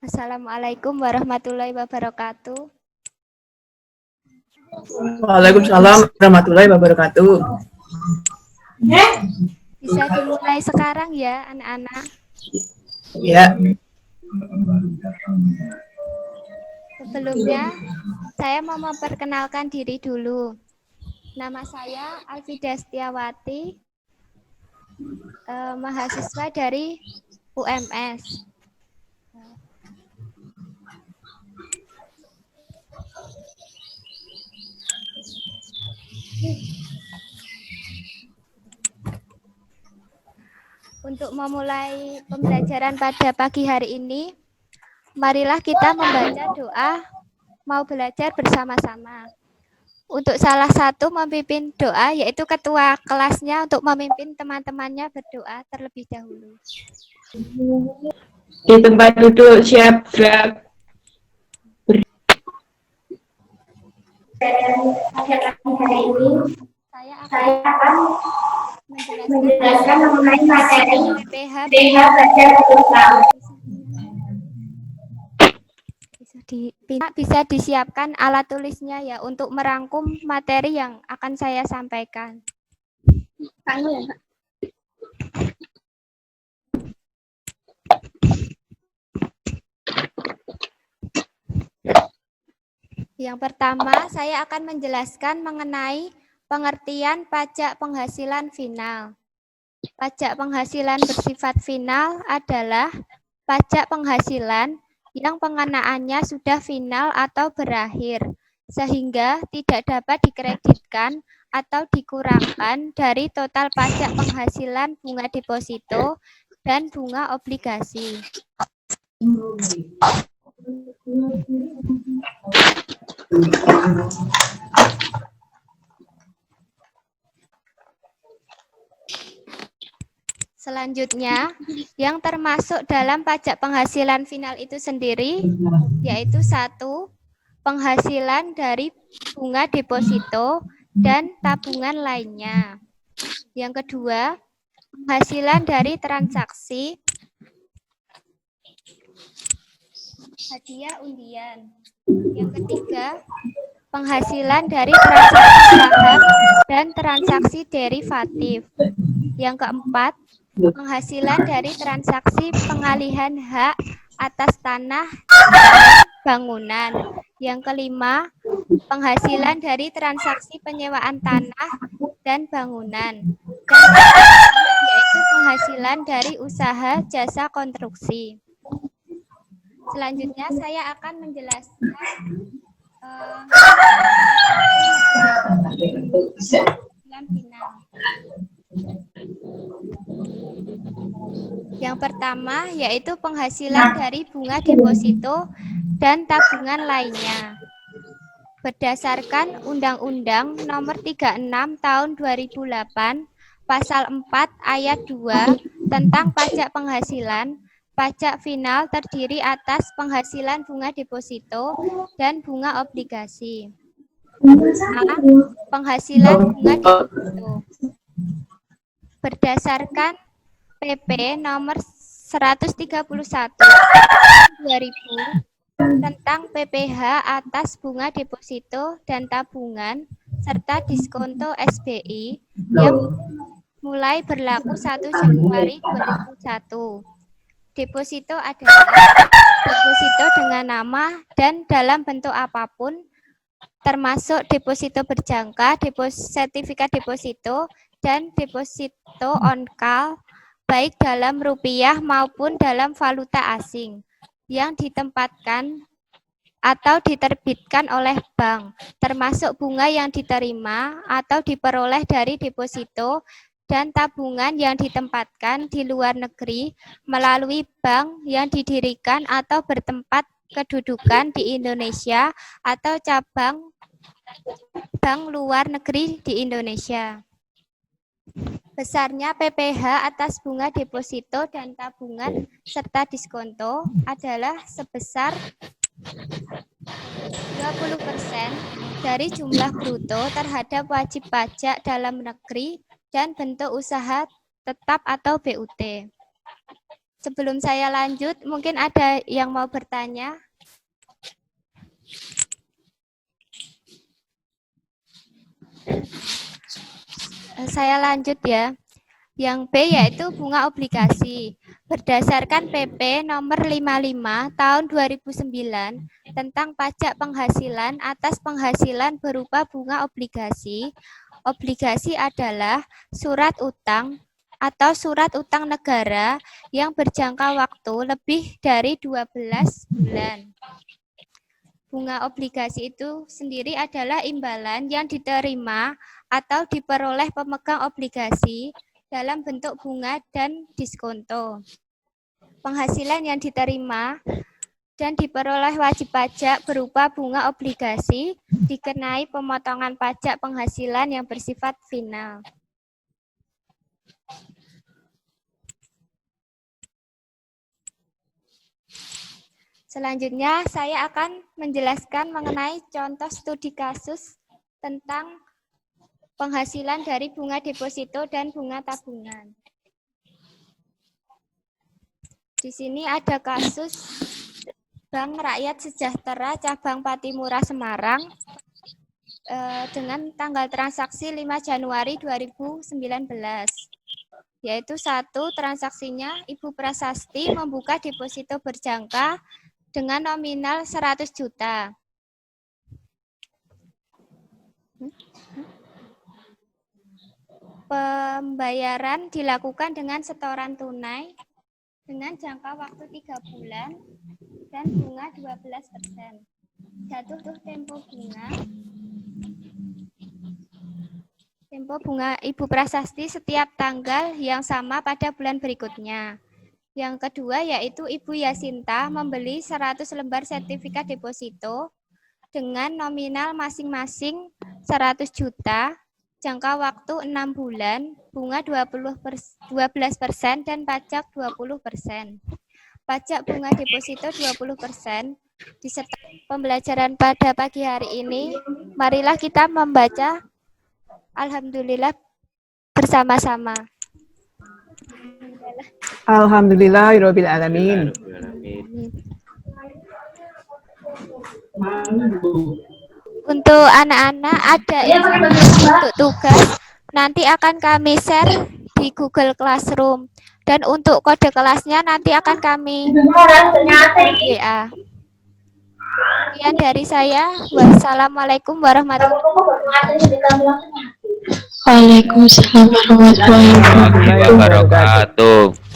Assalamualaikum warahmatullahi wabarakatuh. Waalaikumsalam warahmatullahi wabarakatuh. Bisa dimulai sekarang ya, anak-anak. Ya. Sebelumnya, saya mau memperkenalkan diri dulu. Nama saya Alfida Setiawati, mahasiswa dari UMS. Untuk memulai pembelajaran pada pagi hari ini, marilah kita membaca doa mau belajar bersama-sama. Untuk salah satu memimpin doa, yaitu ketua kelasnya untuk memimpin teman-temannya berdoa terlebih dahulu. Di tempat duduk siap gerak. Saya akan menjelaskan mengenai materi PPH bisa disiapkan alat tulisnya ya untuk merangkum materi yang akan saya sampaikan. Yang pertama, saya akan menjelaskan mengenai pengertian pajak penghasilan final. Pajak penghasilan bersifat final adalah pajak penghasilan yang pengenaannya sudah final atau berakhir, sehingga tidak dapat dikreditkan atau dikurangkan dari total pajak penghasilan bunga deposito dan bunga obligasi. Selanjutnya, yang termasuk dalam pajak penghasilan final itu sendiri, yaitu 1. Penghasilan dari bunga deposito dan tabungan lainnya. Yang kedua, penghasilan dari transaksi hadiah undian. Yang ketiga, penghasilan dari transaksi saham dan transaksi derivatif. Yang keempat, penghasilan dari transaksi pengalihan hak atas tanah bangunan. Yang kelima, penghasilan dari transaksi penyewaan tanah dan bangunan. Dan yaitu penghasilan dari usaha jasa konstruksi. Selanjutnya saya akan menjelaskan final. Yang pertama yaitu penghasilan dari bunga deposito dan tabungan lainnya. Berdasarkan Undang-Undang Nomor 36 Tahun 2008, Pasal 4 Ayat 2 tentang pajak penghasilan, pajak final terdiri atas penghasilan bunga deposito dan bunga obligasi. Penghasilan bunga deposito. Berdasarkan PP nomor 131 2000 tentang PPh atas bunga deposito dan tabungan serta diskonto SBI yang mulai berlaku 1 Januari 2001. Deposito adalah deposito dengan nama dan dalam bentuk apapun, termasuk deposito berjangka, sertifikat deposito, dan deposito on call, baik dalam rupiah maupun dalam valuta asing, yang ditempatkan atau diterbitkan oleh bank, termasuk bunga yang diterima atau diperoleh dari deposito dan tabungan yang ditempatkan di luar negeri melalui bank yang didirikan atau bertempat kedudukan di Indonesia atau cabang bank luar negeri di Indonesia. Besarnya PPh atas bunga deposito dan tabungan serta diskonto adalah sebesar 20% dari jumlah bruto terhadap wajib pajak dalam negeri dan bentuk usaha tetap atau BUT. Sebelum saya lanjut, mungkin ada yang mau bertanya. Saya lanjut ya. Yang B yaitu bunga obligasi. Berdasarkan PP nomor 55 tahun 2009 tentang pajak penghasilan atas penghasilan berupa bunga obligasi. Obligasi adalah surat utang atau surat utang negara yang berjangka waktu lebih dari 12 bulan. Bunga obligasi itu sendiri adalah imbalan yang diterima atau diperoleh pemegang obligasi dalam bentuk bunga dan diskonto. Penghasilan yang diterima dan diperoleh wajib pajak berupa bunga obligasi dikenai pemotongan pajak penghasilan yang bersifat final. Selanjutnya, saya akan menjelaskan mengenai contoh studi kasus tentang penghasilan dari bunga deposito dan bunga tabungan. Di sini ada kasus Bank Rakyat Sejahtera cabang Patimura Semarang dengan tanggal transaksi 5 Januari 2019. Yaitu satu, transaksinya Ibu Prasasti membuka deposito berjangka dengan nominal 100 juta. Pembayaran dilakukan dengan setoran tunai dengan jangka waktu 3 bulan dan bunga 12%. Jatuh tempo bunga Ibu Prasasti setiap tanggal yang sama pada bulan berikutnya. Yang kedua yaitu Ibu Yasinta membeli 100 lembar sertifikat deposito dengan nominal masing-masing 100 juta, jangka waktu 6 bulan, bunga 12% dan pajak 20%. Pajak bunga deposito 20%. Disertai pembelajaran pada pagi hari ini, marilah kita membaca Alhamdulillah bersama-sama. Alhamdulillahirabbil alamin. Untuk anak-anak ada instruksi untuk tugas, nanti akan kami share di Google Classroom. Dan untuk kode kelasnya nanti akan kami WA. Sekian dari saya. Wassalamualaikum warahmatullahi wabarakatuh. Waalaikumsalam warahmatullahi wabarakatuh.